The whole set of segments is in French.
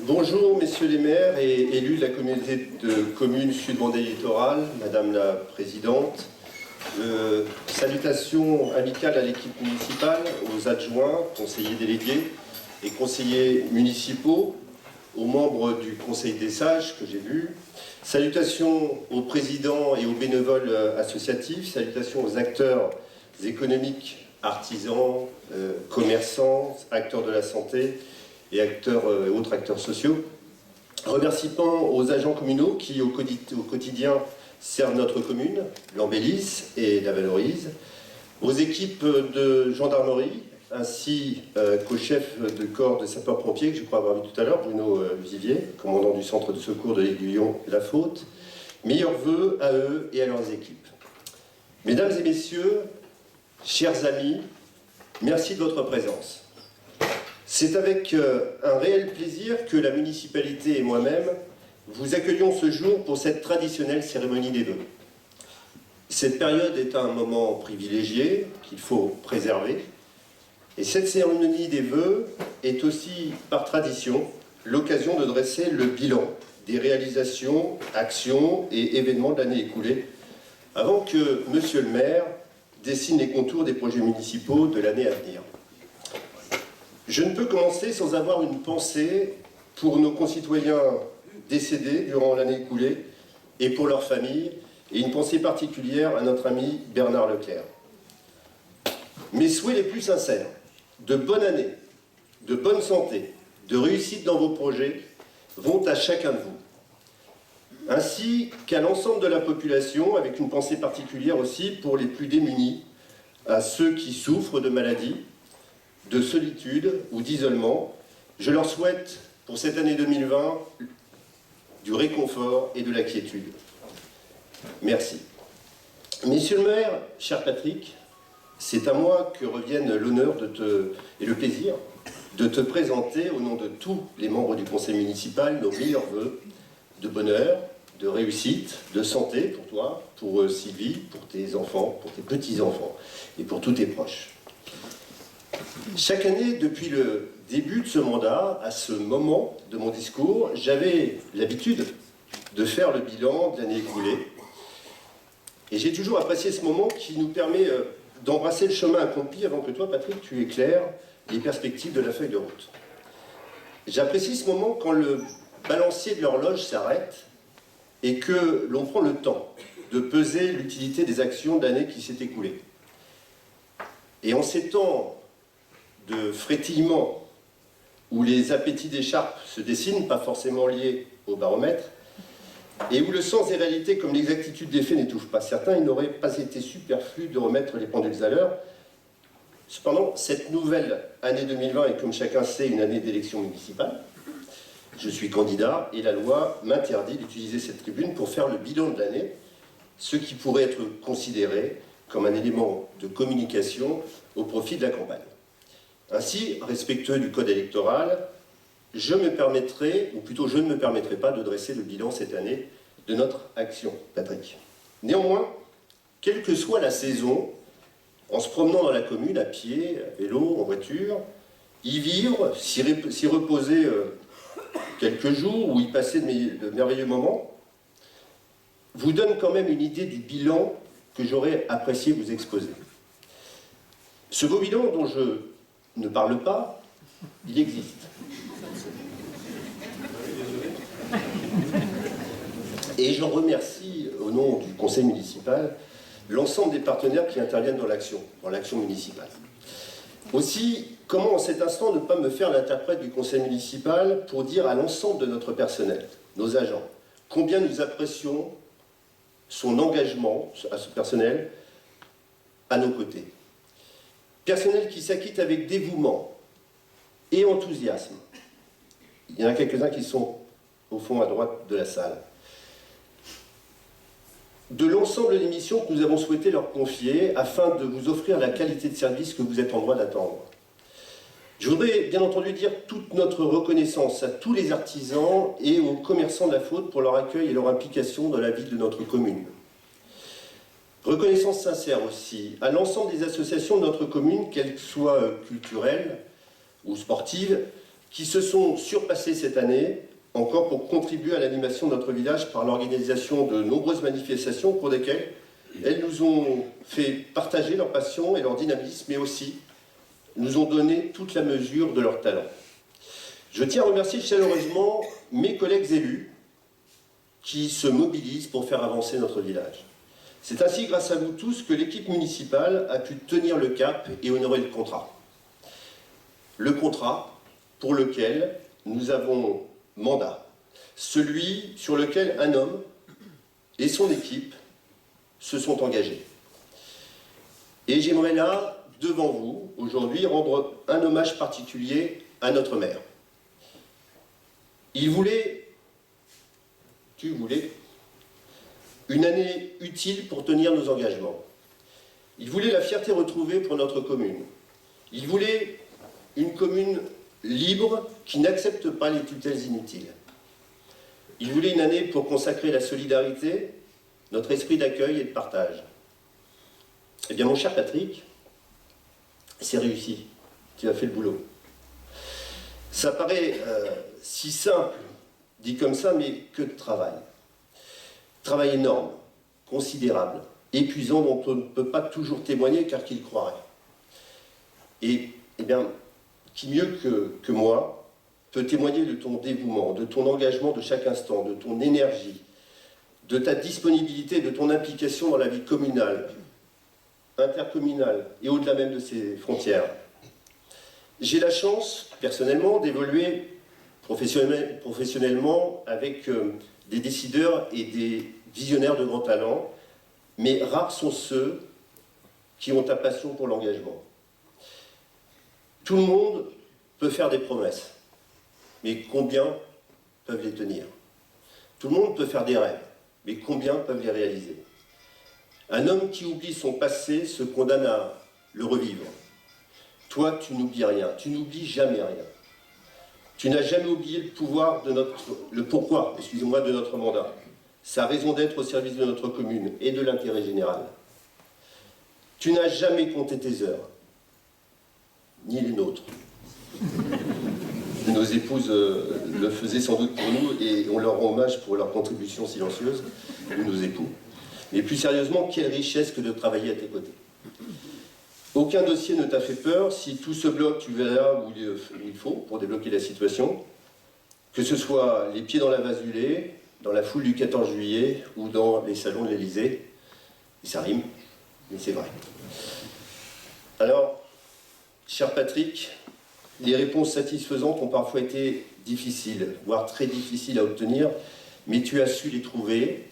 Bonjour messieurs les maires et élus de la communauté de communes Sud-Vendée Littoral, madame la présidente. Salutations amicales à l'équipe municipale, aux adjoints, conseillers délégués et conseillers municipaux, aux membres du Conseil des sages que j'ai vu. Salutations aux présidents et aux bénévoles associatifs, salutations aux acteurs économiques, artisans, commerçants, acteurs de la santé et autres acteurs sociaux. Remerciements aux agents communaux qui au quotidien servent notre commune, l'embellissent et la valorisent, aux équipes de gendarmerie ainsi qu'au chef de corps de sapeurs-pompiers que je crois avoir vu tout à l'heure, Bruno Vivier, commandant du centre de secours de l'Aiguillon-La Faute. Meilleurs vœux à eux et à leurs équipes. Mesdames et messieurs, chers amis, merci de votre présence. C'est avec un réel plaisir que la municipalité et moi-même vous accueillons ce jour pour cette traditionnelle cérémonie des vœux. Cette période est un moment privilégié qu'il faut préserver. Et cette cérémonie des vœux est aussi, par tradition, l'occasion de dresser le bilan des réalisations, actions et événements de l'année écoulée, avant que Monsieur le maire dessine les contours des projets municipaux de l'année à venir. Je ne peux commencer sans avoir une pensée pour nos concitoyens décédés durant l'année écoulée et pour leurs familles, et une pensée particulière à notre ami Bernard Leclerc. Mes souhaits les plus sincères, de bonne année, de bonne santé, de réussite dans vos projets, vont à chacun de vous, ainsi qu'à l'ensemble de la population, avec une pensée particulière aussi pour les plus démunis, à ceux qui souffrent de maladies, de solitude ou d'isolement. Je leur souhaite, pour cette année 2020, du réconfort et de la quiétude. Merci. Monsieur le maire, cher Patrick, c'est à moi que reviennent l'honneur et le plaisir de te présenter, au nom de tous les membres du conseil municipal, nos meilleurs vœux de bonheur, de réussite, de santé pour toi, pour Sylvie, pour tes enfants, pour tes petits-enfants et pour tous tes proches. Chaque année, depuis le début de ce mandat, à ce moment de mon discours, j'avais l'habitude de faire le bilan de l'année écoulée. Et j'ai toujours apprécié ce moment qui nous permet d'embrasser le chemin accompli avant que toi, Patrick, tu éclaires les perspectives de la feuille de route. J'apprécie ce moment quand le balancier de l'horloge s'arrête et que l'on prend le temps de peser l'utilité des actions de l'année qui s'est écoulée. Et en ces temps de frétillement où les appétits d'écharpe se dessinent, pas forcément liés au baromètre, et où le sens des réalités comme l'exactitude des faits n'étouffe pas certains, il n'aurait pas été superflu de remettre les pendules à l'heure. Cependant, cette nouvelle année 2020 est, comme chacun sait, une année d'élection municipale. Je suis candidat et la loi m'interdit d'utiliser cette tribune pour faire le bilan de l'année, ce qui pourrait être considéré comme un élément de communication au profit de la campagne. Ainsi, respectueux du code électoral, je me permettrai, ou plutôt je ne me permettrai pas de dresser le bilan cette année de notre action, Patrick. Néanmoins, quelle que soit la saison, en se promenant dans la commune, à pied, à vélo, en voiture, y vivre, s'y reposer quelques jours ou y passer de merveilleux moments, vous donne quand même une idée du bilan que j'aurais apprécié vous exposer. Ce beau bilan dont je ne parle pas, il existe. Et j'en remercie, au nom du conseil municipal, l'ensemble des partenaires qui interviennent dans l'action municipale. Aussi, comment en cet instant ne pas me faire l'interprète du conseil municipal pour dire à l'ensemble de notre personnel, nos agents, combien nous apprécions son engagement à ce personnel à nos côtés. Personnel qui s'acquitte avec dévouement et enthousiasme. Il y en a quelques-uns qui sont au fond à droite de la salle. De l'ensemble des missions que nous avons souhaité leur confier afin de vous offrir la qualité de service que vous êtes en droit d'attendre. Je voudrais bien entendu dire toute notre reconnaissance à tous les artisans et aux commerçants de la Faute pour leur accueil et leur implication dans la vie de notre commune. Reconnaissance sincère aussi à l'ensemble des associations de notre commune, qu'elles soient culturelles ou sportives, qui se sont surpassés cette année, encore pour contribuer à l'animation de notre village par l'organisation de nombreuses manifestations pour lesquelles elles nous ont fait partager leur passion et leur dynamisme, mais aussi nous ont donné toute la mesure de leur talent. Je tiens à remercier chaleureusement mes collègues élus qui se mobilisent pour faire avancer notre village. C'est ainsi, grâce à vous tous, que l'équipe municipale a pu tenir le cap et honorer le contrat. Le contrat pour lequel nous avons mandat, celui sur lequel un homme et son équipe se sont engagés. Et j'aimerais là, devant vous, aujourd'hui, rendre un hommage particulier à notre maire. Tu voulais, une année utile pour tenir nos engagements. Il voulait la fierté retrouvée pour notre commune. Il voulait une commune libre qui n'accepte pas les tutelles inutiles. Il voulait une année pour consacrer la solidarité, notre esprit d'accueil et de partage. Eh bien, mon cher Patrick, c'est réussi. Tu as fait le boulot. Ça paraît si simple, dit comme ça, mais que de travail. Travail énorme, considérable, épuisant, dont on ne peut pas toujours témoigner car qui le croirait. Et, eh bien, qui mieux que moi peut témoigner de ton dévouement, de ton engagement de chaque instant, de ton énergie, de ta disponibilité, de ton implication dans la vie communale, intercommunale et au-delà même de ses frontières. J'ai la chance, personnellement, d'évoluer professionnellement avec des décideurs et des visionnaires de grand talent, mais rares sont ceux qui ont ta passion pour l'engagement. Tout le monde peut faire des promesses, mais combien peuvent les tenir? Tout le monde peut faire des rêves, mais combien peuvent les réaliser? Un homme qui oublie son passé se condamne à le revivre. Toi, tu n'oublies rien, tu n'oublies jamais rien. Tu n'as jamais oublié le pourquoi de notre mandat, sa raison d'être au service de notre commune et de l'intérêt général. Tu n'as jamais compté tes heures, ni les nôtres. Nos épouses le faisaient sans doute pour nous et on leur rend hommage pour leur contribution silencieuse, nos époux. Mais plus sérieusement, quelle richesse que de travailler à tes côtés. Aucun dossier ne t'a fait peur. Si tout se bloque, tu verras où il faut pour débloquer la situation. Que ce soit les pieds dans la vase du lait, dans la foule du 14 juillet ou dans les salons de l'Élysée. Et ça rime, mais c'est vrai. Alors, cher Patrick, les réponses satisfaisantes ont parfois été difficiles, voire très difficiles à obtenir, mais tu as su les trouver,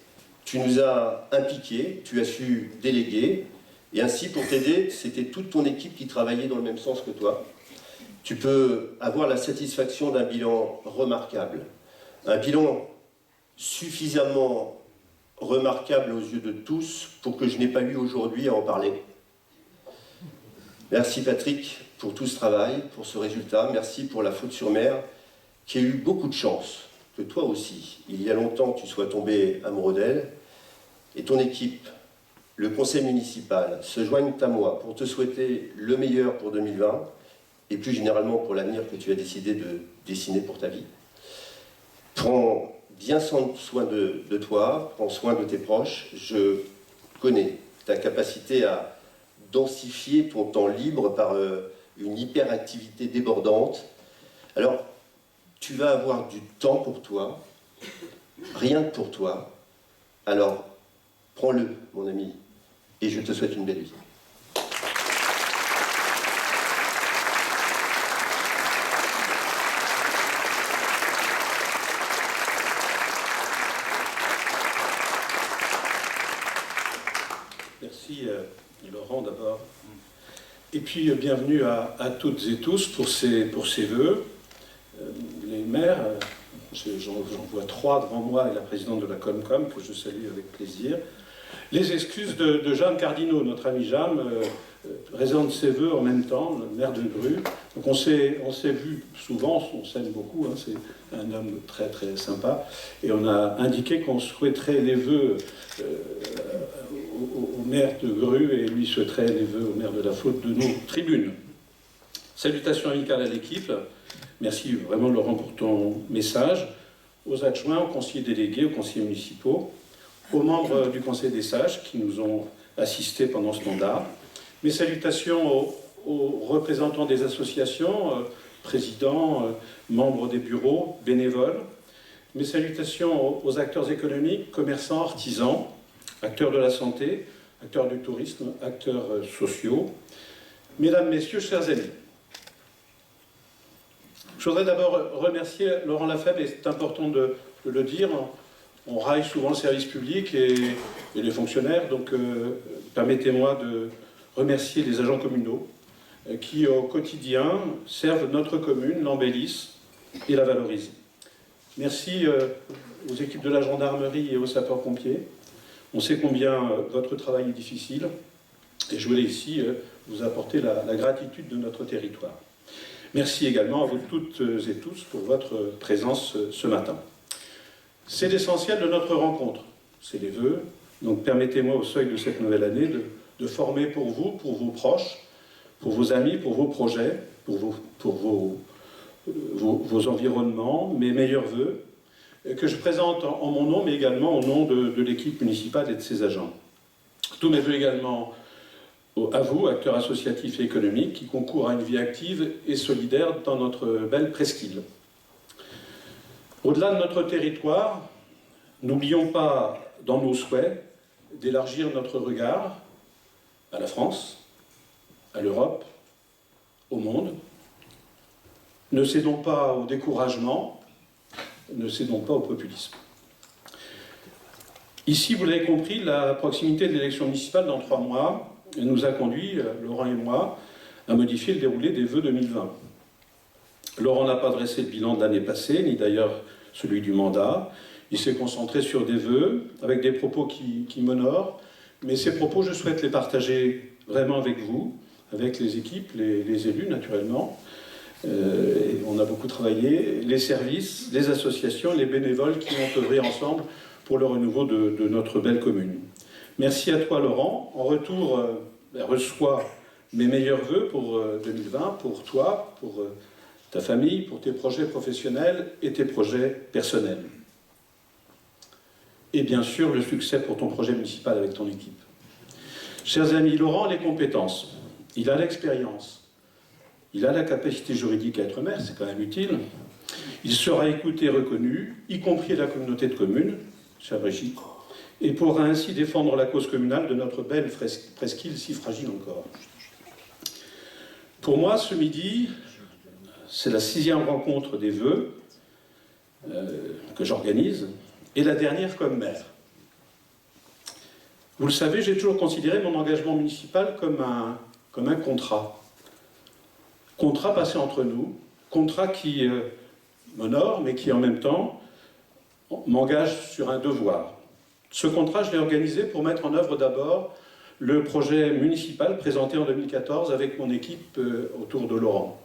tu nous as impliqués, tu as su déléguer, et ainsi, pour t'aider, c'était toute ton équipe qui travaillait dans le même sens que toi. Tu peux avoir la satisfaction d'un bilan remarquable, un bilan suffisamment remarquable aux yeux de tous pour que je n'ai pas eu aujourd'hui à en parler. Merci Patrick pour tout ce travail, pour ce résultat. Merci pour la faute sur mer, qui a eu beaucoup de chance, que toi aussi, il y a longtemps, tu sois tombé amoureux d'elle. Et ton équipe, le conseil municipal, se joignent à moi pour te souhaiter le meilleur pour 2020 et plus généralement pour l'avenir que tu as décidé de dessiner pour ta vie. Prends bien soin de toi, prends soin de tes proches. Je connais ta capacité à densifier ton temps libre par une hyperactivité débordante. Alors, tu vas avoir du temps pour toi, rien que pour toi. Alors, prends-le, mon ami, et je te souhaite une belle vie. Merci Laurent d'abord. Et puis bienvenue à toutes et tous pour ces vœux. Les maires, j'en vois 3 devant moi et la présidente de la Comcom que je salue avec plaisir. Les excuses de Jeanne Cardinaux, notre ami Jeanne, présente ses vœux en même temps, le maire de Grue. Donc on s'est vu souvent, on s'aime beaucoup, hein, c'est un homme très très sympa. Et on a indiqué qu'on souhaiterait les vœux au maire de Grue et lui souhaiterait les vœux au maire de la Faute de nos tribunes. Salutations amicales à l'équipe. Merci vraiment Laurent pour ton message. Aux adjoints, aux conseillers délégués, aux conseillers municipaux, aux membres du Conseil des sages qui nous ont assistés pendant ce mandat. Mes salutations aux représentants des associations, présidents, membres des bureaux, bénévoles. Mes salutations aux acteurs économiques, commerçants, artisans, acteurs de la santé, acteurs du tourisme, acteurs sociaux. Mesdames, Messieurs, chers amis, je voudrais d'abord remercier Laurent Lafèvre, et c'est important de le dire, on raille souvent le service public et les fonctionnaires, donc permettez-moi de remercier les agents communaux qui, au quotidien, servent notre commune, l'embellissent et la valorisent. Merci aux équipes de la gendarmerie et aux sapeurs-pompiers. On sait combien votre travail est difficile et je voulais ici vous apporter la gratitude de notre territoire. Merci également à vous toutes et tous pour votre présence ce matin. C'est l'essentiel de notre rencontre, c'est les vœux. Donc permettez-moi au seuil de cette nouvelle année de former pour vous, pour vos proches, pour vos amis, pour vos projets, pour vos environnements, mes meilleurs vœux, que je présente en mon nom, mais également au nom de l'équipe municipale et de ses agents. Tous mes vœux également à vous, acteurs associatifs et économiques, qui concourent à une vie active et solidaire dans notre belle presqu'île. Au-delà de notre territoire, n'oublions pas dans nos souhaits d'élargir notre regard à la France, à l'Europe, au monde. Ne cédons pas au découragement, ne cédons pas au populisme. Ici, vous l'avez compris, la proximité de l'élection municipale dans 3 mois nous a conduit, Laurent et moi, à modifier le déroulé des vœux 2020. Laurent n'a pas dressé le bilan de l'année passée, ni d'ailleurs celui du mandat. Il s'est concentré sur des vœux, avec des propos qui m'honorent, mais ces propos, je souhaite les partager vraiment avec vous, avec les équipes, les élus naturellement. Et on a beaucoup travaillé, les services, les associations, les bénévoles qui ont œuvré ensemble pour le renouveau de notre belle commune. Merci à toi Laurent. En retour, reçois mes meilleurs vœux pour 2020, pour toi, pour ta famille, pour tes projets professionnels et tes projets personnels. Et bien sûr, le succès pour ton projet municipal avec ton équipe. Chers amis, Laurent a les compétences, il a l'expérience, il a la capacité juridique à être maire, c'est quand même utile. Il sera écouté et reconnu, y compris la communauté de communes, chère Brigitte, et pourra ainsi défendre la cause communale de notre belle presqu'île si fragile encore. Pour moi, ce midi, c'est la 6e rencontre des vœux que j'organise, et la dernière comme maire. Vous le savez, j'ai toujours considéré mon engagement municipal comme un contrat. Contrat passé entre nous, contrat qui m'honore, mais qui en même temps m'engage sur un devoir. Ce contrat, je l'ai organisé pour mettre en œuvre d'abord le projet municipal présenté en 2014 avec mon équipe autour de Laurent.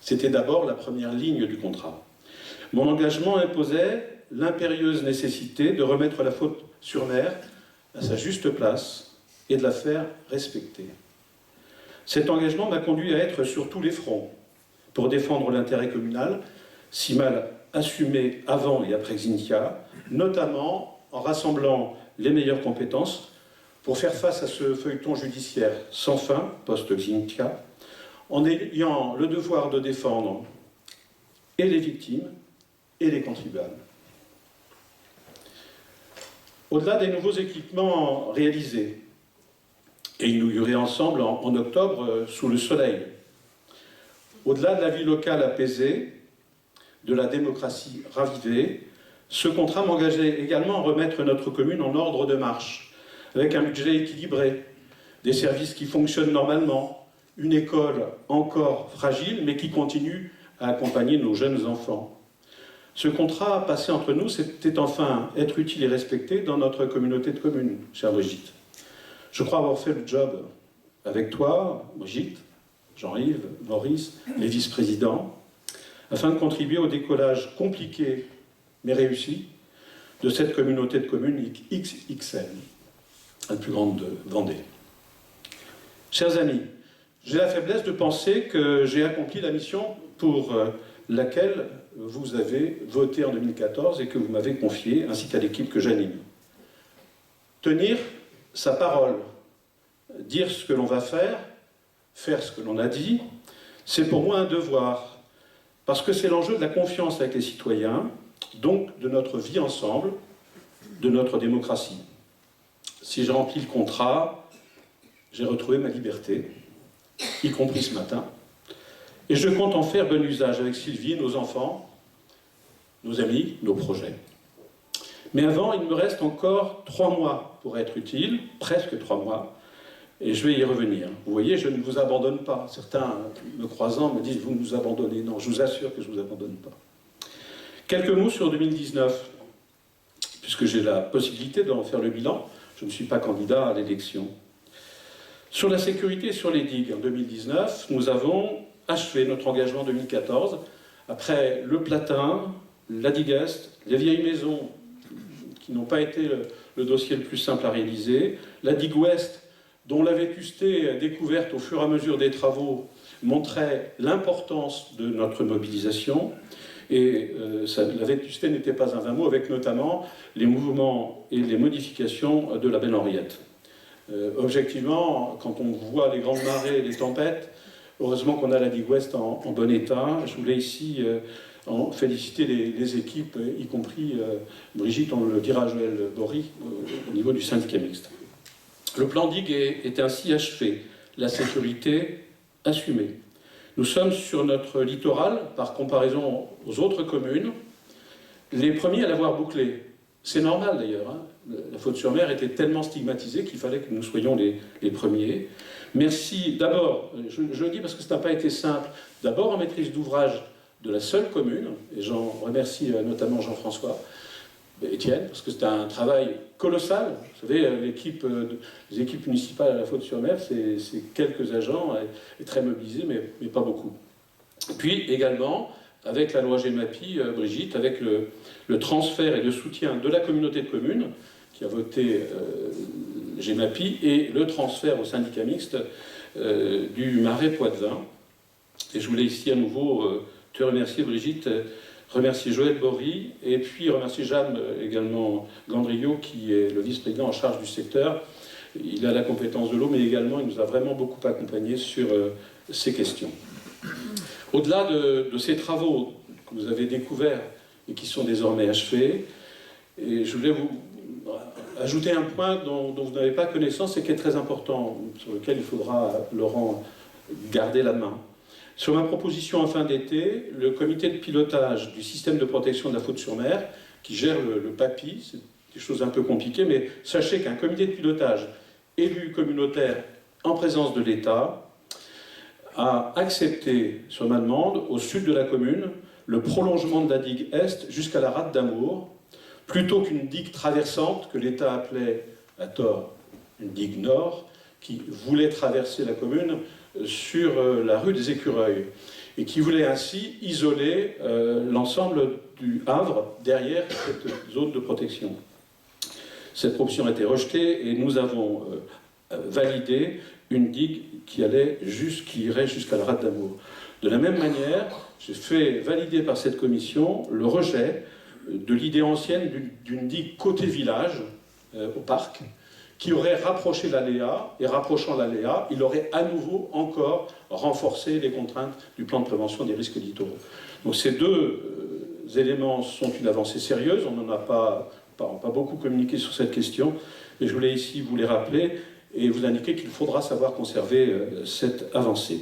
C'était d'abord la première ligne du contrat. Mon engagement imposait l'impérieuse nécessité de remettre la faute sur mer à sa juste place et de la faire respecter. Cet engagement m'a conduit à être sur tous les fronts pour défendre l'intérêt communal, si mal assumé avant et après Xynthia, notamment en rassemblant les meilleures compétences pour faire face à ce feuilleton judiciaire sans fin, post-Xynthia, en ayant le devoir de défendre et les victimes et les contribuables. Au-delà des nouveaux équipements réalisés et inaugurés ensemble en octobre sous le soleil, au-delà de la vie locale apaisée, de la démocratie ravivée, ce contrat m'engageait également à remettre notre commune en ordre de marche, avec un budget équilibré, des services qui fonctionnent normalement, une école encore fragile, mais qui continue à accompagner nos jeunes enfants. Ce contrat passé entre nous, c'était enfin être utile et respecté dans notre communauté de communes, chère Brigitte. Je crois avoir fait le job avec toi, Brigitte, Jean-Yves, Maurice, les vice-présidents, afin de contribuer au décollage compliqué mais réussi de cette communauté de communes XXL, la plus grande de Vendée. Chers amis, j'ai la faiblesse de penser que j'ai accompli la mission pour laquelle vous avez voté en 2014 et que vous m'avez confiée, ainsi qu'à l'équipe que j'anime. Tenir sa parole, dire ce que l'on va faire ce que l'on a dit, c'est pour moi un devoir, parce que c'est l'enjeu de la confiance avec les citoyens, donc de notre vie ensemble, de notre démocratie. Si j'ai rempli le contrat, j'ai retrouvé ma liberté, y compris ce matin, et je compte en faire bon usage avec Sylvie, nos enfants, nos amis, nos projets. Mais avant, il me reste encore 3 mois pour être utile, presque 3 mois, et je vais y revenir. Vous voyez, je ne vous abandonne pas. Certains, me croisant, me disent « vous nous abandonnez ». Non, je vous assure que je ne vous abandonne pas. Quelques mots sur 2019, puisque j'ai la possibilité d'en faire le bilan. Je ne suis pas candidat à l'élection. Sur la sécurité et sur les digues, en 2019, nous avons achevé notre engagement en 2014. Après le Platin, la digue Est, les vieilles maisons qui n'ont pas été le dossier le plus simple à réaliser, la digue Ouest, dont la vétusté découverte au fur et à mesure des travaux montrait l'importance de notre mobilisation. Et la vétusté n'était pas un vain mot, avec notamment les mouvements et les modifications de la benne Henriette. Objectivement, quand on voit les grandes marées, les tempêtes, heureusement qu'on a la digue Ouest en bon état. Je voulais ici féliciter les équipes, y compris Brigitte, on le dira à Joël Bory, au niveau du syndicat mixte. Le plan digue est ainsi achevé, la sécurité assumée. Nous sommes sur notre littoral, par comparaison aux autres communes, les premiers à l'avoir bouclé. C'est normal d'ailleurs, hein. La Faute-sur-Mer était tellement stigmatisée qu'il fallait que nous soyons les premiers. Merci d'abord, je le dis parce que ça n'a pas été simple, d'abord en maîtrise d'ouvrage de la seule commune, et j'en remercie notamment Jean-François, Étienne, parce que c'est un travail colossal. Vous savez, les équipes municipales à la Faute-sur-Mer, c'est quelques agents et très mobilisés, mais pas beaucoup. Puis également, avec la loi GEMAPI, Brigitte, avec le transfert et le soutien de la communauté de communes, qui a voté GEMAPI, et le transfert au syndicat mixte du Marais Poitevin. Et je voulais ici à nouveau te remercier, Brigitte, remercier Joël Bory, et puis remercier Jeanne également Gandrillo, qui est le vice-président en charge du secteur. Il a la compétence de l'eau, mais également il nous a vraiment beaucoup accompagnés sur ces questions. Au-delà de ces travaux que vous avez découverts et qui sont désormais achevés, et je voulais vous ajouter un point dont vous n'avez pas connaissance et qui est très important, sur lequel il faudra, Laurent, garder la main. Sur ma proposition en fin d'été, le comité de pilotage du système de protection de la Faute-sur-Mer, qui gère le PAPI, c'est des choses un peu compliquées, mais sachez qu'un comité de pilotage élu communautaire en présence de l'État a accepté, sur ma demande, au sud de la commune, le prolongement de la digue Est jusqu'à la rade d'Amour, plutôt qu'une digue traversante que l'État appelait, à tort, une digue Nord, qui voulait traverser la commune sur la rue des Écureuils, et qui voulait ainsi isoler l'ensemble du Havre derrière cette zone de protection. Cette option a été rejetée et nous avons validé une digue qui irait jusqu'à la rade d'Amour. De la même manière, j'ai fait valider par cette commission le rejet de l'idée ancienne d'une digue côté village, au parc, qui aurait rapproché l'ALEA, et rapprochant l'ALEA, il aurait à nouveau encore renforcé les contraintes du plan de prévention des risques littoraux. Donc ces deux éléments sont une avancée sérieuse, on n'en a pas beaucoup communiqué sur cette question, mais je voulais ici vous les rappeler et vous indiquer qu'il faudra savoir conserver cette avancée.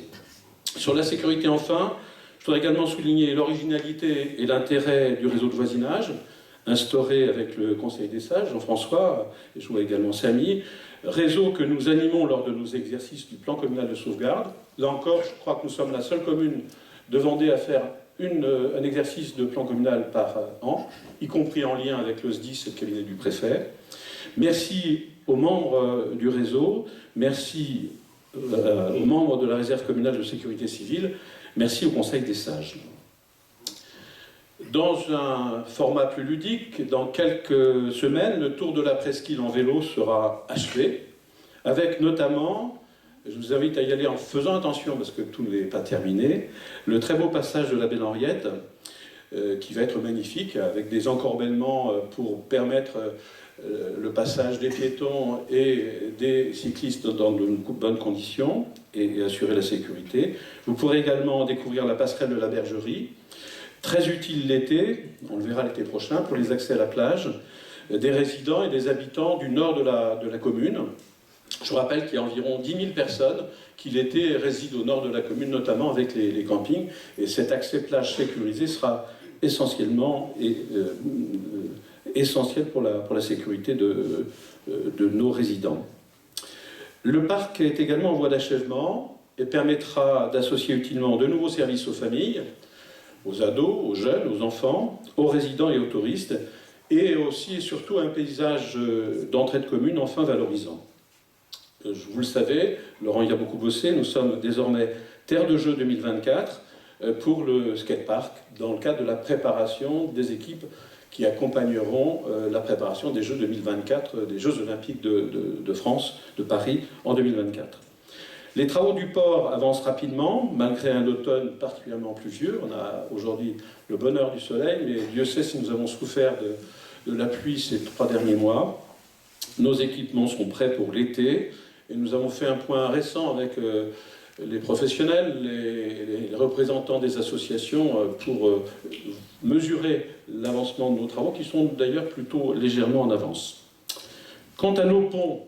Sur la sécurité enfin, je voudrais également souligner l'originalité et l'intérêt du réseau de voisinage, instauré avec le Conseil des sages, Jean-François, et je vois également Samy, réseau que nous animons lors de nos exercices du plan communal de sauvegarde. Là encore, je crois que nous sommes la seule commune de Vendée à faire un exercice de plan communal par an, y compris en lien avec le SDIS et le cabinet du préfet. Merci aux membres du réseau, merci aux membres de la réserve communale de sécurité civile, merci au Conseil des sages. Dans un format plus ludique, dans quelques semaines, le tour de la presqu'île en vélo sera achevé, avec notamment Je vous invite à y aller en faisant attention, parce que tout n'est pas terminé. Le très beau passage de la Belle Henriette, qui va être magnifique, avec des encorbellements pour permettre le passage des piétons et des cyclistes dans de bonnes conditions et assurer la sécurité. Vous pourrez également découvrir la passerelle de la Bergerie, très utile l'été, on le verra l'été prochain, pour les accès à la plage, des résidents et des habitants du nord de la commune. Je vous rappelle qu'il y a environ 10 000 personnes qui l'été résident au nord de la commune, notamment avec les campings, et cet accès plage sécurisé sera essentiellement essentiel pour la sécurité de nos résidents. Le parc est également en voie d'achèvement et permettra d'associer utilement de nouveaux services aux familles, aux ados, aux jeunes, aux enfants, aux résidents et aux touristes, et aussi et surtout un paysage d'entraide commune enfin valorisant. Vous le savez, Laurent y a beaucoup bossé, nous sommes désormais Terre de Jeux 2024 pour le skatepark, dans le cadre de la préparation des équipes qui accompagneront la préparation des Jeux 2024, des Jeux Olympiques de France, de Paris, en 2024. Les travaux du port avancent rapidement, malgré un automne particulièrement pluvieux. On a aujourd'hui le bonheur du soleil, mais Dieu sait si nous avons souffert de la pluie ces 3 derniers mois. Nos équipements sont prêts pour l'été, et nous avons fait un point récent avec les professionnels, les représentants des associations pour mesurer l'avancement de nos travaux, qui sont d'ailleurs plutôt légèrement en avance. Quant à nos ponts,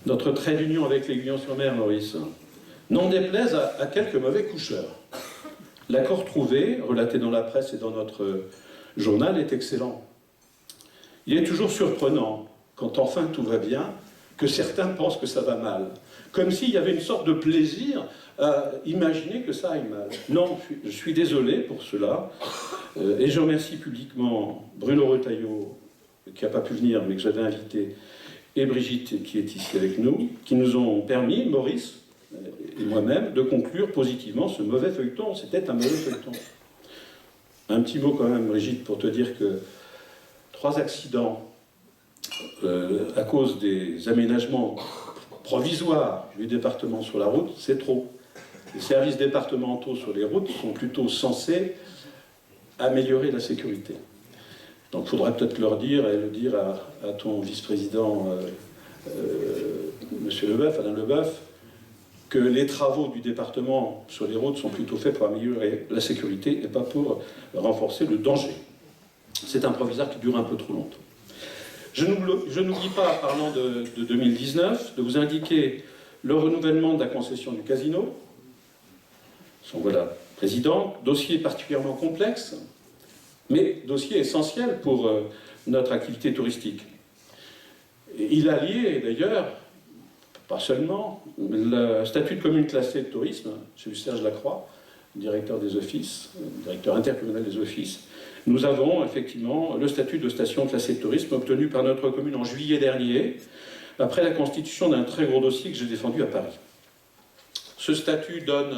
notre trait d'union avec l'Aiguillon-sur-Mer, Maurice, n'en déplaise à quelques mauvais coucheurs. L'accord trouvé, relaté dans la presse et dans notre journal, est excellent. Il est toujours surprenant, quand enfin tout va bien, que certains pensent que ça va mal. Comme s'il y avait une sorte de plaisir à imaginer que ça aille mal. Non, je suis désolé pour cela, et je remercie publiquement Bruno Retailleau, qui n'a pas pu venir, mais que j'avais invité, et Brigitte, qui est ici avec nous, qui nous ont permis, Maurice et moi-même, de conclure positivement ce mauvais feuilleton. C'était un mauvais feuilleton. Un petit mot quand même, Brigitte, pour te dire que 3 accidents à cause des aménagements provisoires du département sur la route, c'est trop. Les services départementaux sur les routes sont plutôt censés améliorer la sécurité. Donc il faudrait peut-être leur dire, et le dire à ton vice-président, Monsieur Leboeuf, Alain Leboeuf, que les travaux du département sur les routes sont plutôt faits pour améliorer la sécurité et pas pour renforcer le danger. C'est un provisoire qui dure un peu trop longtemps. Je n'oublie pas, parlant de 2019, de vous indiquer le renouvellement de la concession du casino. Son voilà président, dossier particulièrement complexe, mais dossier essentiel pour notre activité touristique. Et il a lié d'ailleurs, pas seulement, le statut de commune classée de tourisme, j'ai vu Serge Lacroix, directeur des offices, directeur intercommunal des offices. Nous avons effectivement le statut de station classée de tourisme obtenu par notre commune en juillet dernier, après la constitution d'un très gros dossier que j'ai défendu à Paris. Ce statut donne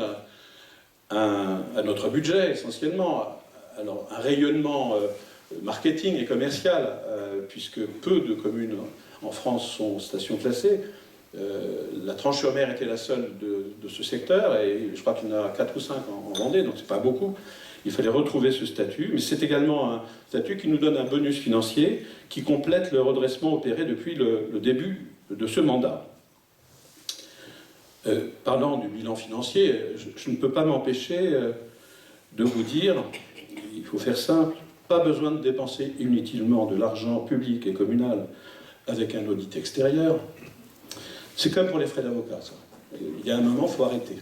à notre budget essentiellement alors, un rayonnement marketing et commercial, puisque peu de communes en France sont stations classées. La Tranche-sur-Mer était la seule de ce secteur, et je crois qu'il y en a 4 ou 5 en Vendée, donc c'est pas beaucoup. Il fallait retrouver ce statut, mais c'est également un statut qui nous donne un bonus financier qui complète le redressement opéré depuis le début de ce mandat. Parlant du bilan financier, je ne peux pas m'empêcher de vous dire, il faut faire simple, pas besoin de dépenser inutilement de l'argent public et communal avec un audit extérieur. C'est comme pour les frais d'avocat, ça. Il y a un moment, il faut arrêter.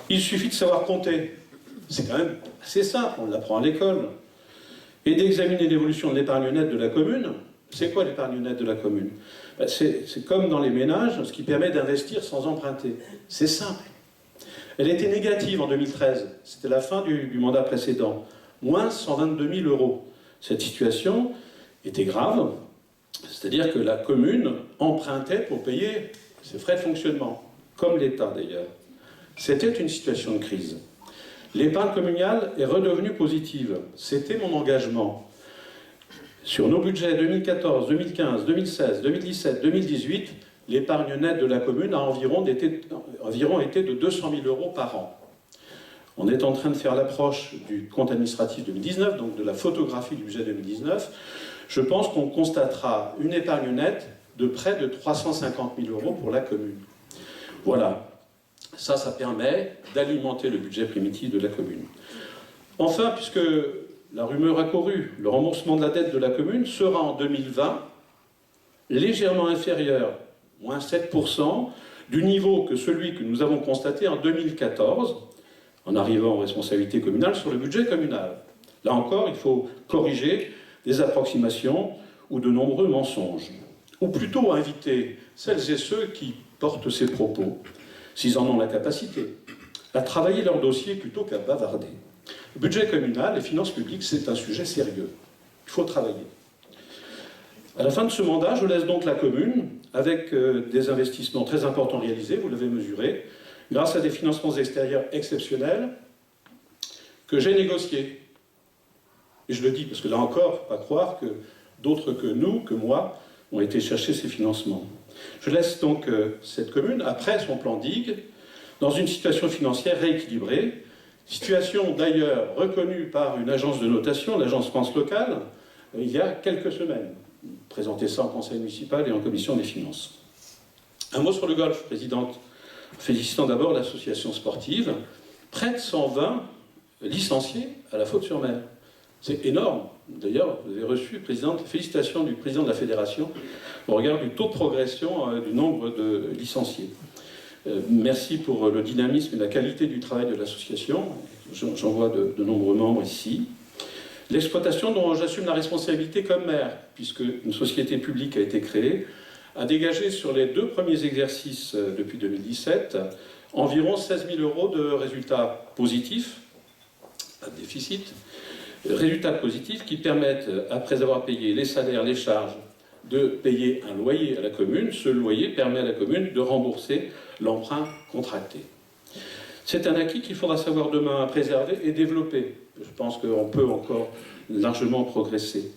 Il suffit de savoir compter. C'est quand même assez simple, on l'apprend à l'école. Et d'examiner l'évolution de l'épargne nette de la commune. C'est quoi l'épargne nette de la commune? C'est comme dans les ménages, ce qui permet d'investir sans emprunter. C'est simple. Elle était négative en 2013. C'était la fin du mandat précédent. Moins 122 000 euros. Cette situation était grave. C'est-à-dire que la commune empruntait pour payer ses frais de fonctionnement, comme l'État d'ailleurs. C'était une situation de crise. L'épargne communale est redevenue positive. C'était mon engagement. Sur nos budgets 2014, 2015, 2016, 2017, 2018, l'épargne nette de la commune a environ été de 200 000 € par an. On est en train de faire l'approche du compte administratif 2019, donc de la photographie du budget 2019. Je pense qu'on constatera une épargne nette de près de 350 000 € pour la commune. Voilà, ça permet d'alimenter le budget primitif de la commune. Enfin, puisque la rumeur a couru, le remboursement de la dette de la commune sera en 2020 légèrement inférieur, moins 7%, du niveau que celui que nous avons constaté en 2014, en arrivant aux responsabilités communales sur le budget communal. Là encore, il faut corriger des approximations ou de nombreux mensonges. Ou plutôt inviter celles et ceux qui portent ces propos, s'ils en ont la capacité, à travailler leur dossier plutôt qu'à bavarder. Le budget communal, les finances publiques, c'est un sujet sérieux. Il faut travailler. À la fin de ce mandat, je laisse donc la commune avec des investissements très importants réalisés, vous l'avez mesuré, grâce à des financements extérieurs exceptionnels que j'ai négociés. Et je le dis parce que là encore, il ne faut pas croire que d'autres que nous, que moi, ont été chercher ces financements. Je laisse donc cette commune, après son plan digue, dans une situation financière rééquilibrée, situation d'ailleurs reconnue par une agence de notation, l'agence France Locale, il y a quelques semaines. Présenter ça en conseil municipal et en commission des finances. Un mot sur le golf, présidente. Félicitant d'abord l'association sportive, près de 120 licenciés à la Faute-sur-Mer. C'est énorme. D'ailleurs, vous avez reçu, présidente, félicitations du président de la fédération au regard du taux de progression du nombre de licenciés. Merci pour le dynamisme et la qualité du travail de l'association. J'en vois de nombreux membres ici. L'exploitation dont j'assume la responsabilité comme maire, puisque une société publique a été créée, a dégagé sur les 2 premiers exercices depuis 2017 environ 16 000 € de résultats positifs, pas de déficit, résultats positifs qui permettent, après avoir payé les salaires, les charges, de payer un loyer à la commune. Ce loyer permet à la commune de rembourser l'emprunt contracté. C'est un acquis qu'il faudra savoir demain préserver et développer. Je pense qu'on peut encore largement progresser.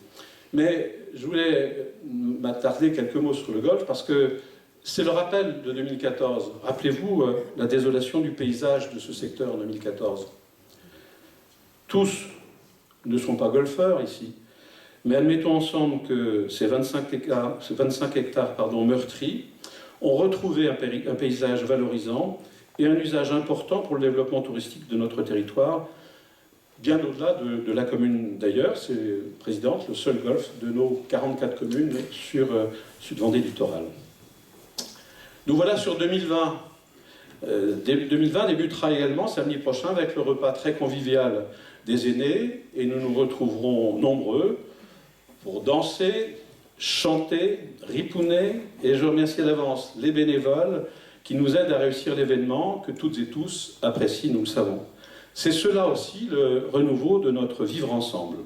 Mais je voulais m'attarder quelques mots sur le golf parce que c'est le rappel de 2014. Rappelez-vous la désolation du paysage de ce secteur en 2014. Tous ne sont pas golfeurs ici, mais admettons ensemble que ces 25 hectares meurtris ont retrouvé un paysage valorisant et un usage important pour le développement touristique de notre territoire, bien au-delà de la commune d'ailleurs. C'est, présidente, le seul golf de nos 44 communes sur Sud-Vendée littoral. Nous voilà sur 2020. 2020 débutera également samedi prochain avec le repas très convivial des aînés et nous nous retrouverons nombreux pour danser, chanter, ripouner et je remercie à l'avance les bénévoles qui nous aident à réussir l'événement que toutes et tous apprécient, nous le savons. C'est cela aussi le renouveau de notre vivre ensemble.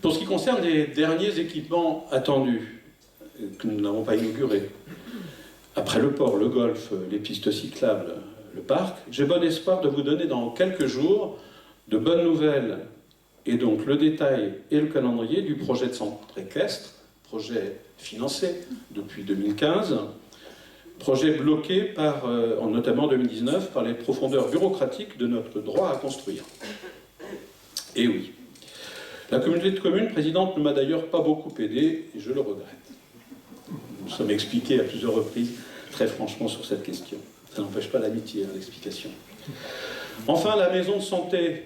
Pour ce qui concerne les derniers équipements attendus, que nous n'avons pas inaugurés, après le port, le golf, les pistes cyclables, le parc, j'ai bon espoir de vous donner dans quelques jours de bonnes nouvelles et donc le détail et le calendrier du projet de centre équestre, projet financé depuis 2015, projet bloqué par, notamment en 2019 par les profondeurs bureaucratiques de notre droit à construire. Et oui, la communauté de communes présidente ne m'a d'ailleurs pas beaucoup aidé et je le regrette. Nous sommes expliqués à plusieurs reprises très franchement sur cette question. Ça n'empêche pas l'amitié, l'explication. Enfin, la maison de santé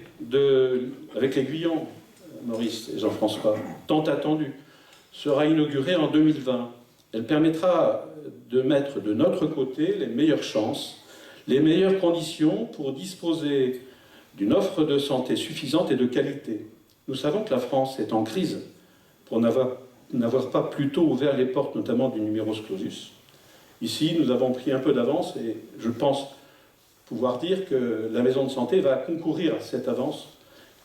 avec l'Aiguillon, Maurice et Jean-François, tant attendue, sera inaugurée en 2020. Elle permettra de mettre de notre côté les meilleures chances, les meilleures conditions pour disposer d'une offre de santé suffisante et de qualité. Nous savons que la France est en crise pour n'avoir pas plus tôt ouvert les portes, notamment du numerus clausus. Ici, nous avons pris un peu d'avance et je pense pouvoir dire que la maison de santé va concourir à cette avance.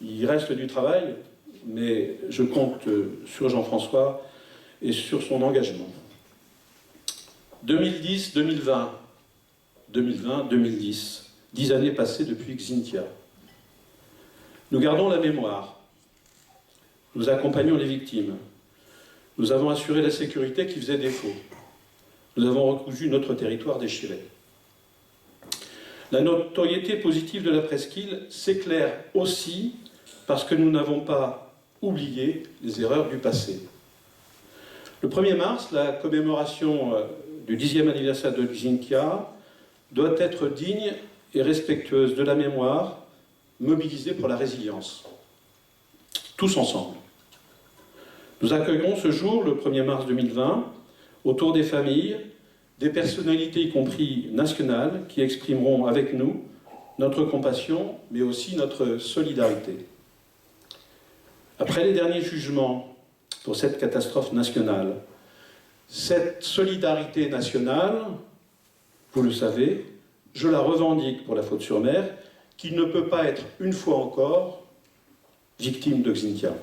Il reste du travail, mais je compte sur Jean-François et sur son engagement. 2010, 2020, 2020, 2010, 10 années passées depuis Xintia. Nous gardons la mémoire. Nous accompagnons les victimes. Nous avons assuré la sécurité qui faisait défaut. nous avons recousu notre territoire déchiré. La notoriété positive de la presqu'île s'éclaire aussi parce que nous n'avons pas oublié les erreurs du passé. Le 1er mars, la commémoration du 10e anniversaire de Xintia doit être digne et respectueuse de la mémoire, mobilisée pour la résilience. Tous ensemble. Nous accueillerons ce jour, le 1er mars 2020, autour des familles, des personnalités, y compris nationales, qui exprimeront avec nous notre compassion, mais aussi notre solidarité. Après les derniers jugements pour cette catastrophe nationale, cette solidarité nationale, vous le savez, je la revendique pour la Faute-sur-Mer, qui ne peut pas être, une fois encore, victime de Xintia.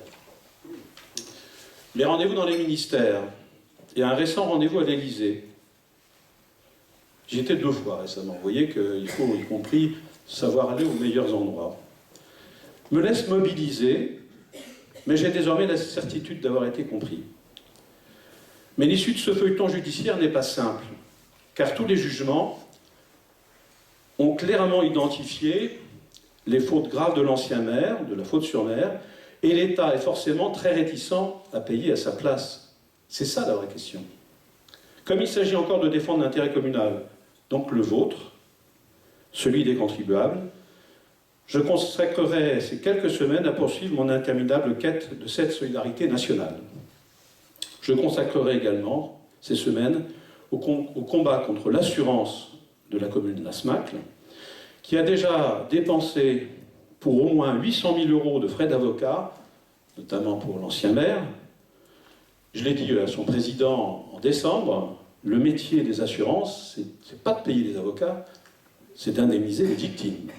Les rendez-vous dans les ministères et un récent rendez-vous à l'Élysée. J'y étais 2 fois récemment. Vous voyez qu'il faut, y compris, savoir aller aux meilleurs endroits. Me laisse mobiliser, mais j'ai désormais la certitude d'avoir été compris. Mais l'issue de ce feuilleton judiciaire n'est pas simple, car tous les jugements ont clairement identifié les fautes graves de l'ancien maire, de la Faute-sur-Mer, et l'État est forcément très réticent à payer à sa place. C'est ça la vraie question. Comme il s'agit encore de défendre l'intérêt communal, donc le vôtre, celui des contribuables, je consacrerai ces quelques semaines à poursuivre mon interminable quête de cette solidarité nationale. Je consacrerai également ces semaines au combat contre l'assurance de la commune de la Smacle, qui a déjà dépensé pour au moins 800 000 € de frais d'avocat, notamment pour l'ancien maire. Je l'ai dit à son président en décembre, le métier des assurances, c'est pas de payer les avocats, c'est d'indemniser les victimes.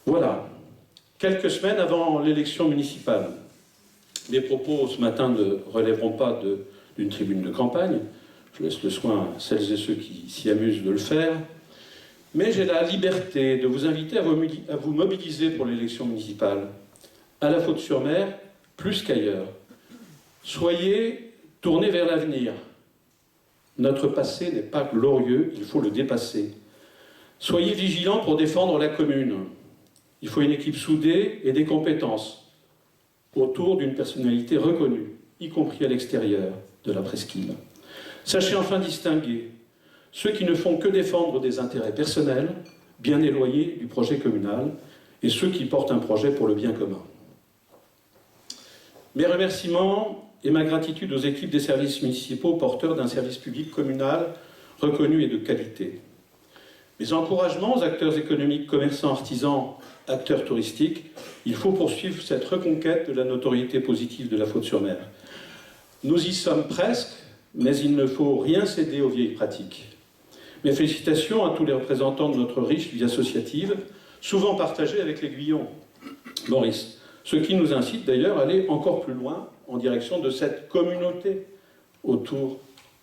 Voilà, quelques semaines avant l'élection municipale. Mes propos ce matin ne relèveront pas d'une tribune de campagne, je laisse le soin à celles et ceux qui s'y amusent de le faire, mais j'ai la liberté de vous inviter à vous mobiliser pour l'élection municipale, à la Faute-sur-Mer, plus qu'ailleurs. Soyez tournés vers l'avenir. Notre passé n'est pas glorieux, il faut le dépasser. Soyez vigilants pour défendre la commune. Il faut une équipe soudée et des compétences autour d'une personnalité reconnue, y compris à l'extérieur de la presqu'île. Sachez enfin distinguer ceux qui ne font que défendre des intérêts personnels, bien éloignés du projet communal, et ceux qui portent un projet pour le bien commun. Mes remerciements et ma gratitude aux équipes des services municipaux porteurs d'un service public communal reconnu et de qualité. Mes encouragements aux acteurs économiques, commerçants, artisans, acteurs touristiques, il faut poursuivre cette reconquête de la notoriété positive de la Faute-sur-Mer. Nous y sommes presque, mais il ne faut rien céder aux vieilles pratiques. Mes félicitations à tous les représentants de notre riche vie associative, souvent partagée avec l'Aiguillon, Maurice, ce qui nous incite d'ailleurs à aller encore plus loin en direction de cette communauté autour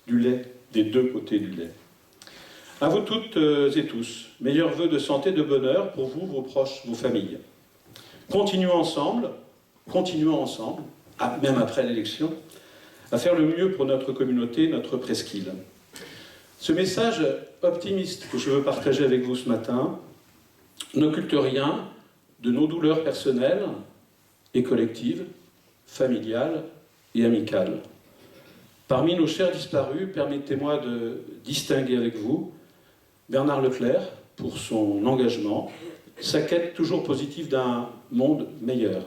du lait, des 2 côtés du lait. À vous toutes et tous, meilleurs vœux de santé, de bonheur pour vous, vos proches, vos familles. Continuons ensemble, même après l'élection, à faire le mieux pour notre communauté, notre presqu'île. Ce message optimiste que je veux partager avec vous ce matin n'occulte rien de nos douleurs personnelles et collectives, familiales et amicales. Parmi nos chers disparus, permettez-moi de distinguer avec vous Bernard Leclerc pour son engagement, sa quête toujours positive d'un monde meilleur.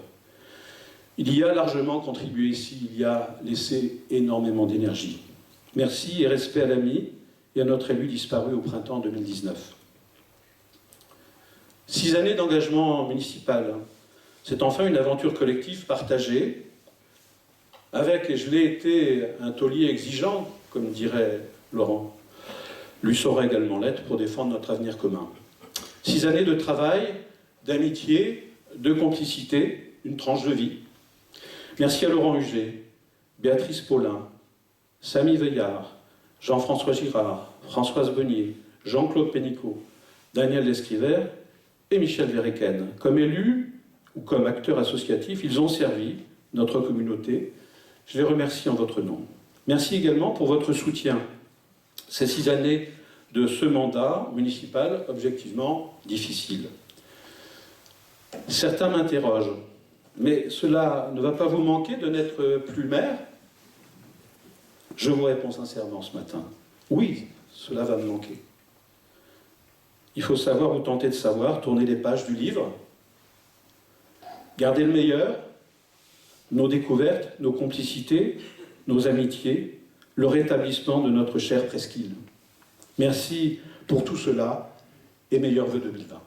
Il y a largement contribué ici, il y a laissé énormément d'énergie. Merci et respect à l'ami et à notre élu disparu au printemps 2019. 6 années d'engagement municipal, c'est enfin une aventure collective partagée, avec, et je l'ai été, un taulier exigeant, comme dirait Laurent, lui saura également l'être pour défendre notre avenir commun. 6 années de travail, d'amitié, de complicité, une tranche de vie. Merci à Laurent Huget, Béatrice Paulin, Samy Veillard, Jean-François Girard, Françoise Bonnier, Jean-Claude Pénicaud, Daniel Lescrivert et Michel Verrecken. Comme élus ou comme acteurs associatifs, ils ont servi notre communauté. Je les remercie en votre nom. Merci également pour votre soutien ces 6 années de ce mandat municipal objectivement difficile. Certains m'interrogent, mais cela ne va pas vous manquer de n'être plus maire? Je vous réponds sincèrement ce matin, oui, cela va me manquer. Il faut savoir ou tenter de savoir, tourner les pages du livre, garder le meilleur, nos découvertes, nos complicités, nos amitiés, le rétablissement de notre chère presqu'île. Merci pour tout cela et meilleurs vœux 2020.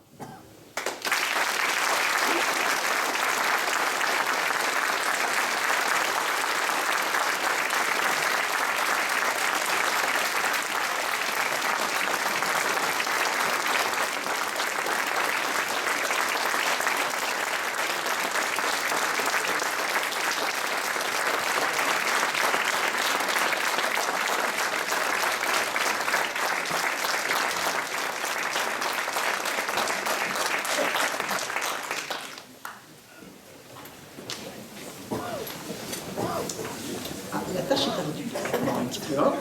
La tâche est ardue, un petit peu. Hein,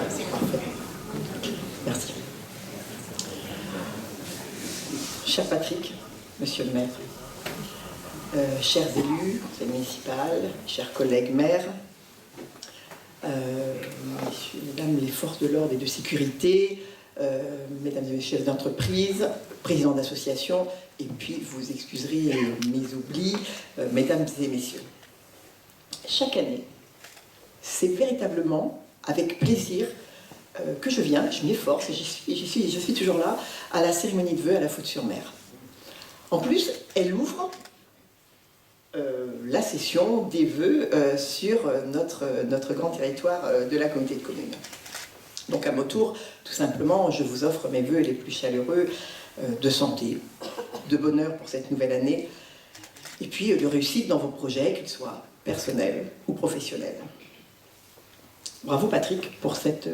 c'est parfait. Merci. Cher Patrick, monsieur le maire, chers élus, conseil municipal, chers collègues maires, messieurs, mesdames les forces de l'ordre et de sécurité, mesdames et messieurs chefs d'entreprise, présidents d'associations, et puis vous excuserez mes oublis, mesdames et messieurs. Chaque année, c'est véritablement avec plaisir que je viens, je m'efforce, et je suis toujours là, à la cérémonie de vœux à la Faute-sur-Mer. En plus, elle ouvre la session des vœux sur notre grand territoire de la communauté de communes. Donc à mon tour, tout simplement, je vous offre mes vœux les plus chaleureux de santé, de bonheur pour cette nouvelle année, et puis de réussite dans vos projets, qu'ils soient personnels ou professionnels. Bravo Patrick pour cette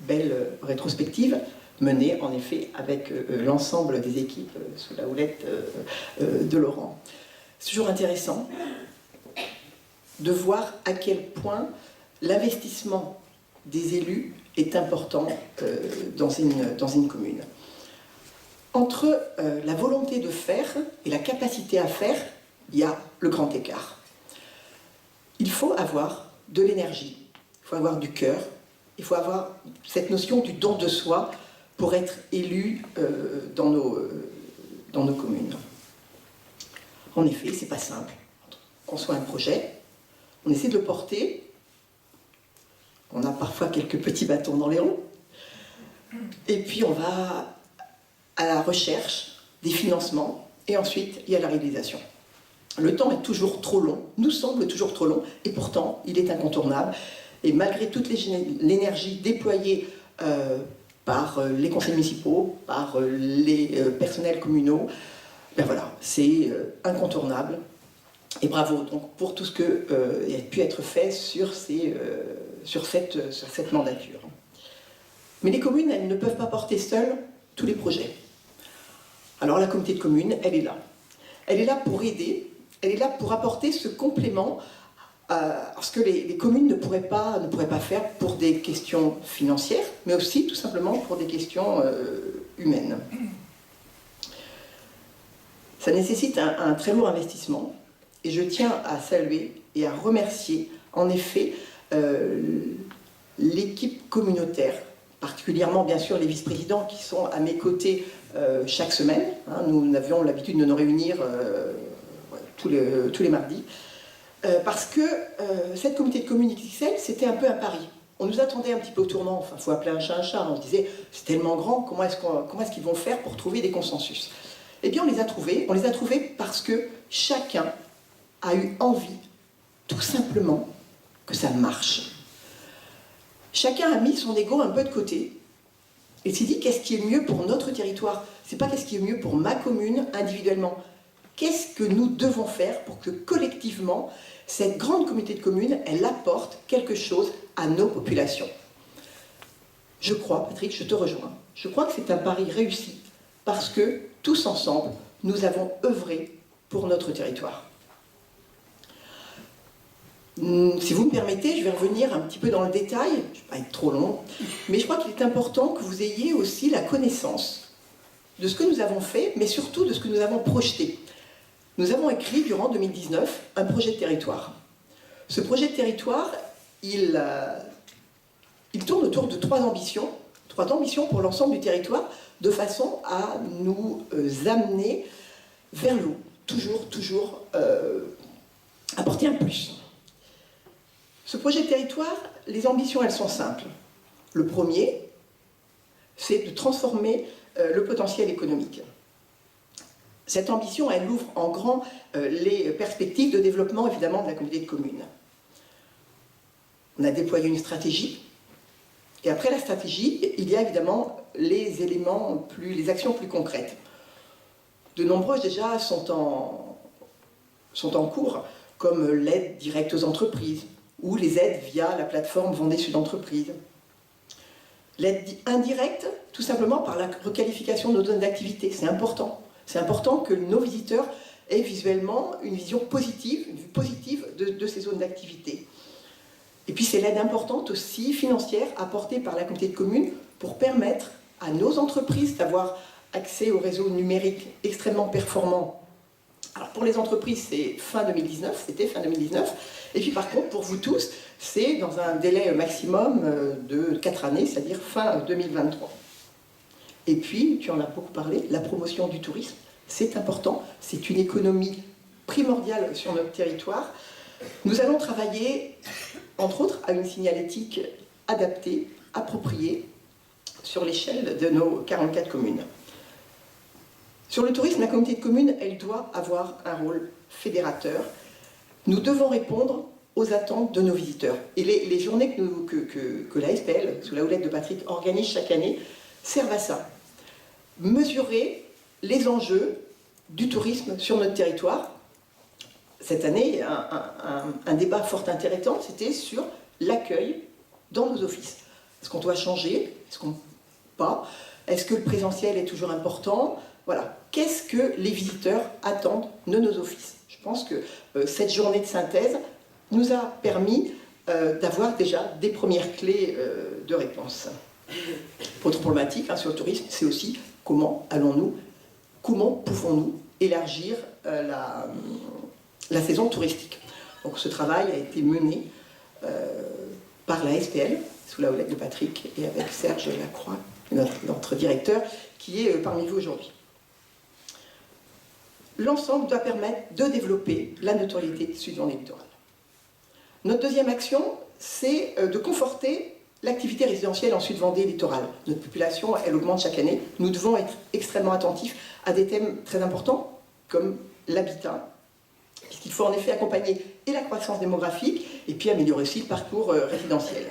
belle rétrospective menée en effet avec l'ensemble des équipes sous la houlette de Laurent. C'est toujours intéressant de voir à quel point l'investissement des élus est important dans une commune. Entre la volonté de faire et la capacité à faire, il y a le grand écart. Il faut avoir de l'énergie, il faut avoir du cœur, il faut avoir cette notion du don de soi pour être élu dans nos communes. En effet, c'est pas simple. On conçoit un projet, on essaie de le porter, on a parfois quelques petits bâtons dans les roues, et puis on va à la recherche des financements, et ensuite il y a la réalisation. Le temps est toujours trop long, nous semble toujours trop long, et pourtant il est incontournable. Et malgré toute l'énergie déployée par les conseils municipaux, par les personnels communaux, ben voilà, c'est incontournable. Et bravo donc pour tout ce qui a pu être fait sur cette mandature. Mais les communes, elles ne peuvent pas porter seules tous les projets. Alors la communauté de communes, elle est là. Elle est là pour aider, elle est là pour apporter ce complément à ce que les communes ne pourraient pas faire pour des questions financières, mais aussi tout simplement pour des questions humaines. Ça nécessite un très lourd investissement, et je tiens à saluer et à remercier en effet l'équipe communautaire, particulièrement bien sûr les vice-présidents qui sont à mes côtés chaque semaine. Hein, nous avions l'habitude de nous réunir tous les mardis, parce que cette communauté de communes XXL, c'était un peu un pari. On nous attendait un petit peu au tournant, enfin il faut appeler un chat un chat, on se disait c'est tellement grand, comment est-ce qu'ils vont faire pour trouver des consensus? Eh bien on les a trouvés parce que chacun a eu envie, tout simplement, que ça marche. Chacun a mis son ego un peu de côté et s'est dit qu'est-ce qui est mieux pour notre territoire? C'est pas qu'est-ce qui est mieux pour ma commune individuellement. Qu'est-ce que nous devons faire pour que collectivement, cette grande communauté de communes, elle apporte quelque chose à nos populations? Je crois, Patrick, je te rejoins. Je crois que c'est un pari réussi parce que, tous ensemble, nous avons œuvré pour notre territoire. Si vous me permettez, je vais revenir un petit peu dans le détail, je ne vais pas être trop long, mais je crois qu'il est important que vous ayez aussi la connaissance de ce que nous avons fait, mais surtout de ce que nous avons projeté. Nous avons écrit durant 2019 un projet de territoire. Ce projet de territoire, il tourne autour de trois ambitions pour l'ensemble du territoire, de façon à nous amener vers le haut, toujours apporter un plus. Ce projet de territoire, les ambitions, elles sont simples. Le premier, c'est de transformer le potentiel économique. Cette ambition, elle ouvre en grand les perspectives de développement, évidemment, de la communauté de communes. On a déployé une stratégie, et après la stratégie, il y a évidemment les éléments, les actions plus concrètes. De nombreuses déjà sont en cours, comme l'aide directe aux entreprises, ou les aides via la plateforme Vendée Sud Entreprises. L'aide indirecte, tout simplement par la requalification de nos zones d'activité, c'est important. C'est important que nos visiteurs aient visuellement une vision positive, une vue positive de ces zones d'activité. Et puis c'est l'aide importante aussi, financière, apportée par la communauté de communes pour permettre à nos entreprises d'avoir accès au réseau numérique extrêmement performant. Alors pour les entreprises, c'était fin 2019, et puis par contre, pour vous tous, c'est dans un délai maximum de 4 années, c'est-à-dire fin 2023. Et puis, tu en as beaucoup parlé, la promotion du tourisme, c'est important, c'est une économie primordiale sur notre territoire. Nous allons travailler, entre autres, à une signalétique adaptée, appropriée, sur l'échelle de nos 44 communes. Sur le tourisme, la communauté de communes, elle doit avoir un rôle fédérateur. Nous devons répondre aux attentes de nos visiteurs. Et les journées que la SPL, sous la houlette de Patrick, organise chaque année, servent à ça. Mesurer les enjeux du tourisme sur notre territoire. Cette année, un débat fort intéressant, c'était sur l'accueil dans nos offices. Est-ce qu'on doit changer? Est-ce qu'on pas? Est-ce que le présentiel est toujours important? Voilà. Qu'est-ce que les visiteurs attendent de nos offices? Je pense que cette journée de synthèse nous a permis d'avoir déjà des premières clés de réponse. Autre problématique sur le tourisme, c'est aussi comment pouvons-nous élargir la saison touristique. Donc ce travail a été mené par la SPL, sous la houlette de Patrick, et avec Serge Lacroix, notre directeur, qui est parmi vous aujourd'hui. L'ensemble doit permettre de développer la notoriété sud-vendée littorale. Notre deuxième action, c'est de conforter l'activité résidentielle en Sud-Vendée littorale. Notre population, elle augmente chaque année. Nous devons être extrêmement attentifs à des thèmes très importants, comme l'habitat, puisqu'il faut en effet accompagner et la croissance démographique, et puis améliorer aussi le parcours résidentiel.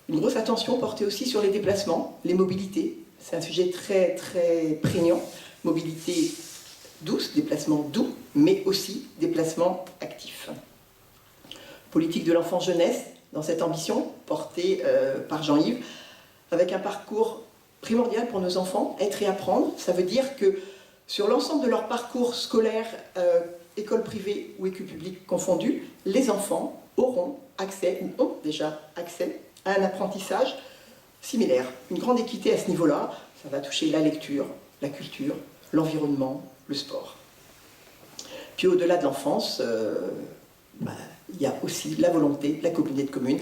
Une grosse attention portée aussi sur les déplacements, les mobilités. C'est un sujet très, très prégnant. Mobilité douce, déplacement doux, mais aussi déplacement actif. Politique de l'enfance-jeunesse, dans cette ambition, portée par Jean-Yves, avec un parcours primordial pour nos enfants, être et apprendre. Ça veut dire que sur l'ensemble de leur parcours scolaire, école privée ou école publique confondue, les enfants auront accès, ou ont déjà accès, à un apprentissage similaire. Une grande équité à ce niveau-là, ça va toucher la lecture, la culture, l'environnement, le sport. Puis au-delà de l'enfance, il y a aussi la volonté de la communauté de communes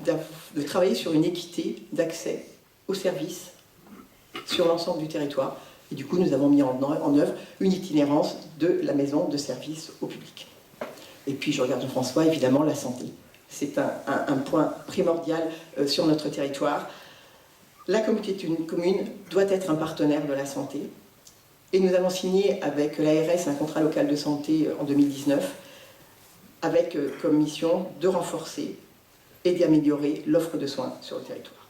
de travailler sur une équité d'accès aux services sur l'ensemble du territoire. Et du coup, nous avons mis en œuvre une itinérance de la maison de service au public. Et puis, je regarde Jean-François, évidemment, la santé. C'est un point primordial sur notre territoire. La communauté de communes doit être un partenaire de la santé. Et nous avons signé avec l'ARS un contrat local de santé en 2019, avec comme mission de renforcer et d'améliorer l'offre de soins sur le territoire.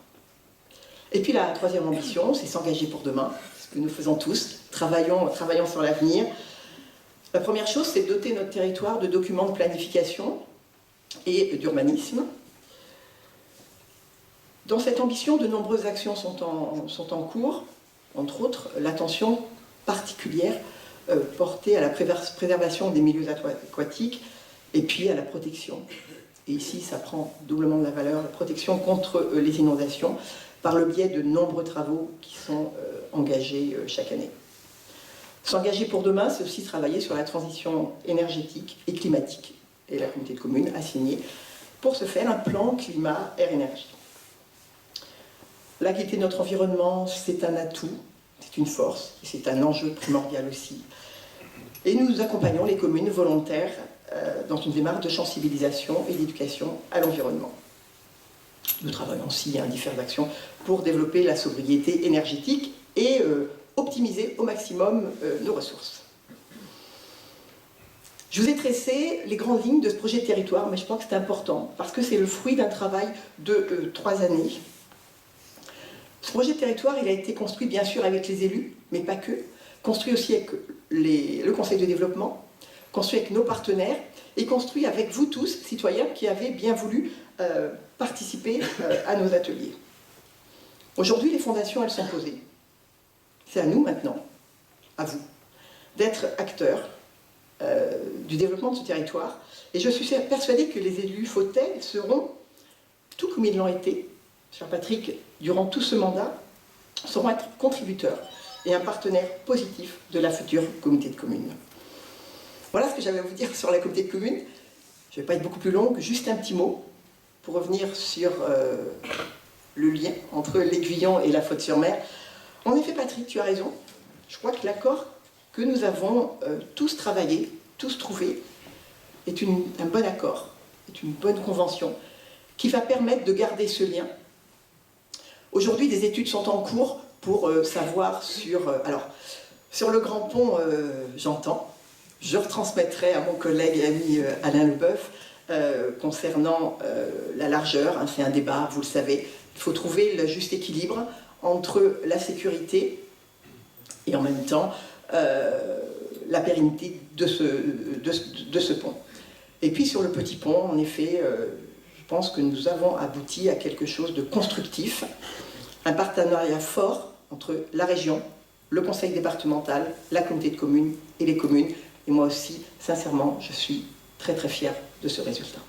Et puis la troisième ambition, c'est s'engager pour demain, ce que nous faisons tous, travaillons sur l'avenir. La première chose, c'est de doter notre territoire de documents de planification et d'urbanisme. Dans cette ambition, de nombreuses actions sont en cours, entre autres l'attention particulière portée à la préservation des milieux aquatiques et puis à la protection. Et ici, ça prend doublement de la valeur, la protection contre les inondations, par le biais de nombreux travaux qui sont engagés chaque année. S'engager pour demain, c'est aussi travailler sur la transition énergétique et climatique. Et la communauté de communes a signé pour ce faire un plan climat, air, énergie. La qualité de notre environnement, c'est un atout, c'est une force, et c'est un enjeu primordial aussi. Et nous accompagnons les communes volontaires dans une démarche de sensibilisation et d'éducation à l'environnement. Nous travaillons aussi à différentes actions pour développer la sobriété énergétique et optimiser au maximum nos ressources. Je vous ai tracé les grandes lignes de ce projet de territoire, mais je pense que c'est important, parce que c'est le fruit d'un travail de 3 années. Ce projet de territoire, il a été construit bien sûr avec les élus, mais pas que, construit aussi avec le Conseil de développement, construit avec nos partenaires, et construit avec vous tous, citoyens, qui avez bien voulu participer à nos ateliers. Aujourd'hui, les fondations, elles sont posées. C'est à nous maintenant, à vous, d'être acteurs du développement de ce territoire. Et je suis persuadée que les élus fautais seront, tout comme ils l'ont été, cher Patrick, durant tout ce mandat, sauront être contributeurs et un partenaire positif de la future communauté de communes. Voilà ce que j'avais à vous dire sur la communauté de communes. Je ne vais pas être beaucoup plus longue, juste un petit mot pour revenir sur le lien entre l'Aiguillon et la Faute-sur-Mer. En effet, Patrick, tu as raison. Je crois que l'accord que nous avons tous travaillé, tous trouvé, est un bon accord, est une bonne convention qui va permettre de garder ce lien. Aujourd'hui, des études sont en cours pour savoir sur... alors, sur le Grand Pont, j'entends. Je retransmettrai à mon collègue et ami Alain Leboeuf concernant la largeur. Hein, c'est un débat, vous le savez. Il faut trouver le juste équilibre entre la sécurité et en même temps la pérennité de ce pont. Et puis sur le petit pont, en effet, je pense que nous avons abouti à quelque chose de constructif, un partenariat fort entre la région, le conseil départemental, la communauté de communes et les communes. Et moi aussi, sincèrement, je suis très très fière de ce résultat.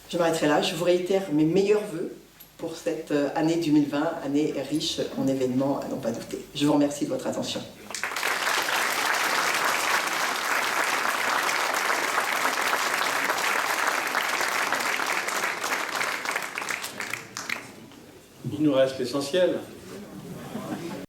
Je m'arrêterai là, je vous réitère mes meilleurs vœux pour cette année 2020, année riche en événements à n'en pas douter. Je vous remercie de votre attention. Il nous reste l'essentiel,